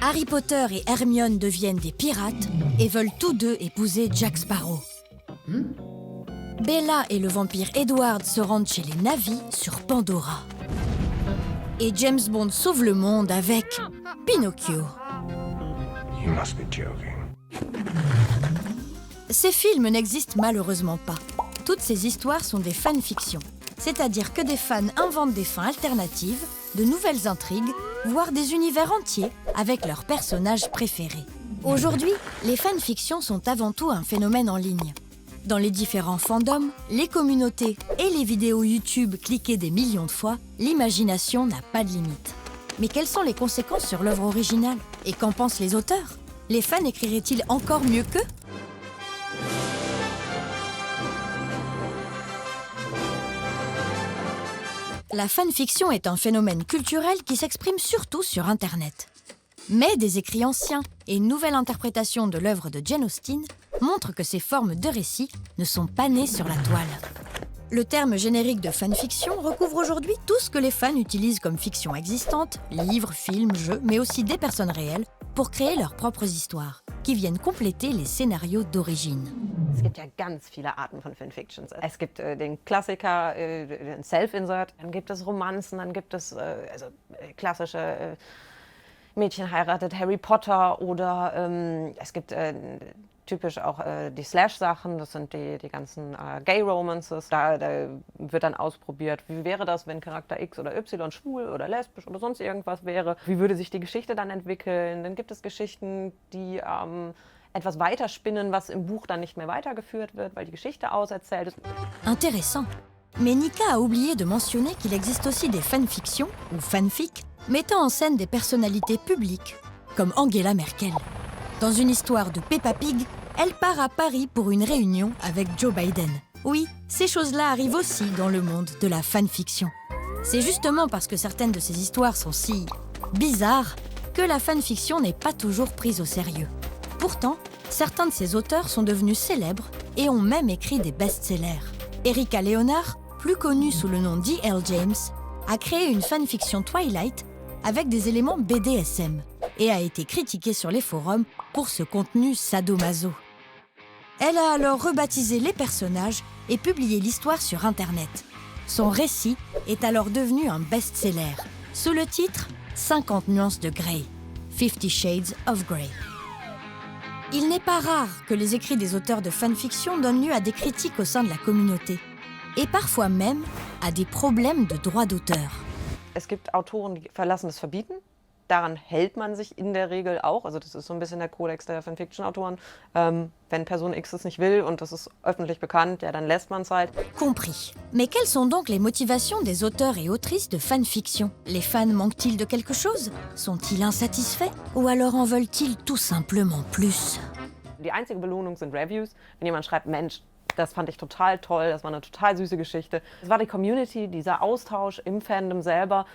Harry Potter et Hermione deviennent des pirates et veulent tous deux épouser Jack Sparrow. Bella et le vampire Edward se rendent chez les Na'vi sur Pandora. Et James Bond sauve le monde avec Pinocchio. You must be joking. Ces films n'existent malheureusement pas. Toutes ces histoires sont des fanfictions, c'est-à-dire que des fans inventent des fins alternatives, de nouvelles intrigues, voire des univers entiers avec leurs personnages préférés. Aujourd'hui, les fanfictions sont avant tout un phénomène en ligne. Dans les différents fandoms, les communautés et les vidéos YouTube cliquées des millions de fois, l'imagination n'a pas de limite. Mais quelles sont les conséquences sur l'œuvre originale? Et qu'en pensent les auteurs? Les fans écriraient-ils encore mieux qu'eux? La fanfiction est un phénomène culturel qui s'exprime surtout sur Internet. Mais des écrits anciens et une nouvelle interprétation de l'œuvre de Jane Austen montrent que ces formes de récits ne sont pas nées sur la toile. Le terme générique de fanfiction recouvre aujourd'hui tout ce que les fans utilisent comme fiction existante, livres, films, jeux, mais aussi des personnes réelles, pour créer leurs propres histoires, qui viennent compléter les scénarios d'origine. Es gibt ja ganz viele Arten von Fanfictions. Es gibt den Klassiker, den Self-Insert, dann gibt es Romanzen, dann gibt es klassische Mädchen heiratet Harry Potter oder es gibt typisch auch die Slash-Sachen, das sind die ganzen Gay-Romances. Da wird dann ausprobiert, wie wäre das, wenn Charakter X oder Y schwul oder lesbisch oder sonst irgendwas wäre. Wie würde sich die Geschichte dann entwickeln? Dann gibt es Geschichten, die etwas weiterspinnen, was im Buch dann nicht mehr weitergeführt wird, weil die Geschichte auserzählt ist. Intéressant. Mais Nika a oublié de mentionner qu'il existe aussi des fanfictions, ou fanfics, mettant en scène des personnalités publiques, comme Angela Merkel. Dans une histoire de Peppa Pig, elle part à Paris pour une réunion avec Joe Biden. Oui, ces choses-là arrivent aussi dans le monde de la fanfiction. C'est justement parce que certaines de ces histoires sont si bizarres que la fanfiction n'est pas toujours prise au sérieux. Pourtant, certains de ces auteurs sont devenus célèbres et ont même écrit des best-sellers. Erika Leonard, plus connue sous le nom d'E.L. James, a créé une fanfiction Twilight avec des éléments BDSM et a été critiquée sur les forums pour ce contenu sadomaso. Elle a alors rebaptisé les personnages et publié l'histoire sur Internet. Son récit est alors devenu un best-seller, sous le titre « 50 nuances de Grey » (50 Shades of Grey). Il n'est pas rare que les écrits des auteurs de fanfiction donnent lieu à des critiques au sein de la communauté et parfois même à des problèmes de droit d'auteur. Es gibt Autoren, die verlassen das Verbieten. Daran hält man sich in der Regel auch. Also das ist so ein bisschen der Kodex der Fanfiction-Autoren. Wenn Person X es nicht will und das ist öffentlich bekannt, ja, dann lässt man es halt. Compris. Mais quelles sont donc les motivations des auteurs et autrices de fanfiction? Les fans manquent-ils de quelque chose? Sont-ils insatisfaits? Ou alors en veulent-ils tout simplement plus? Die einzige Belohnung sind Reviews. Wenn jemand schreibt, Mensch, das fand ich total toll, das war eine total süße Geschichte. Es war die Community, dieser Austausch im Fandom selber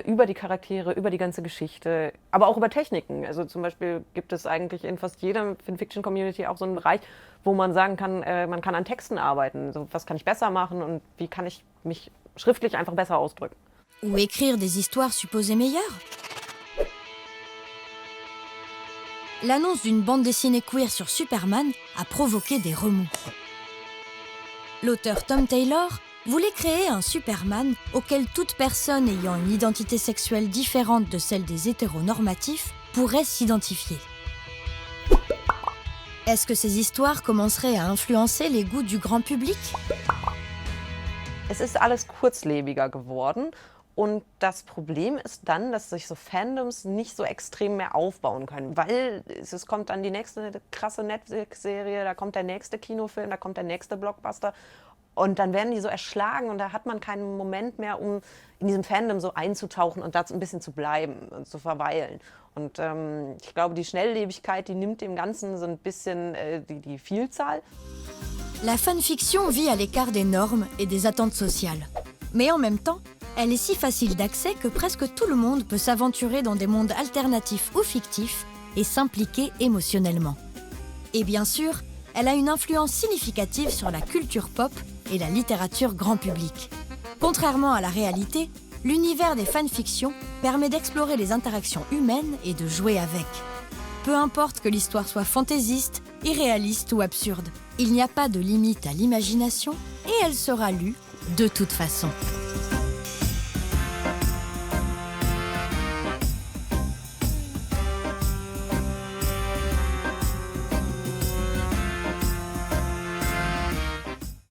über die Charaktere, über die ganze Geschichte, aber auch über Techniken. Also zum Beispiel gibt es eigentlich in fast jeder Fanfiction-Community auch so einen Bereich, wo man sagen kann, man kann an Texten arbeiten. So, was kann ich besser machen und wie kann ich mich schriftlich einfach besser ausdrücken. Ou écrire des histoires supposées meilleures? L'annonce d'une bande dessinée queer sur Superman a provoqué des remous. L'auteur Tom Taylor voulait créer un Superman auquel toute personne ayant une identité sexuelle différente de celle des hétéronormatifs pourrait s'identifier. Est-ce que ces histoires commenceraient à influencer les goûts du grand public? Es ist alles kurzlebiger geworden. Und das Problem ist dann, dass sich so Fandoms nicht so extrem mehr aufbauen können, weil es kommt dann die nächste krasse Netflix-Serie, da kommt der nächste Kinofilm, da kommt der nächste Blockbuster und dann werden die so erschlagen und da hat man keinen Moment mehr, um in diesem Fandom so einzutauchen und da ein bisschen zu bleiben und zu verweilen. Und ich glaube, die Schnelllebigkeit, die nimmt dem Ganzen so ein bisschen die Vielzahl. La fanfiction vit à l'écart des normes et des attentes sociales. Mais en même temps, elle est si facile d'accès que presque tout le monde peut s'aventurer dans des mondes alternatifs ou fictifs et s'impliquer émotionnellement. Et bien sûr, elle a une influence significative sur la culture pop et la littérature grand public. Contrairement à la réalité, l'univers des fanfictions permet d'explorer les interactions humaines et de jouer avec. Peu importe que l'histoire soit fantaisiste, irréaliste ou absurde, il n'y a pas de limite à l'imagination et elle sera lue de toute façon.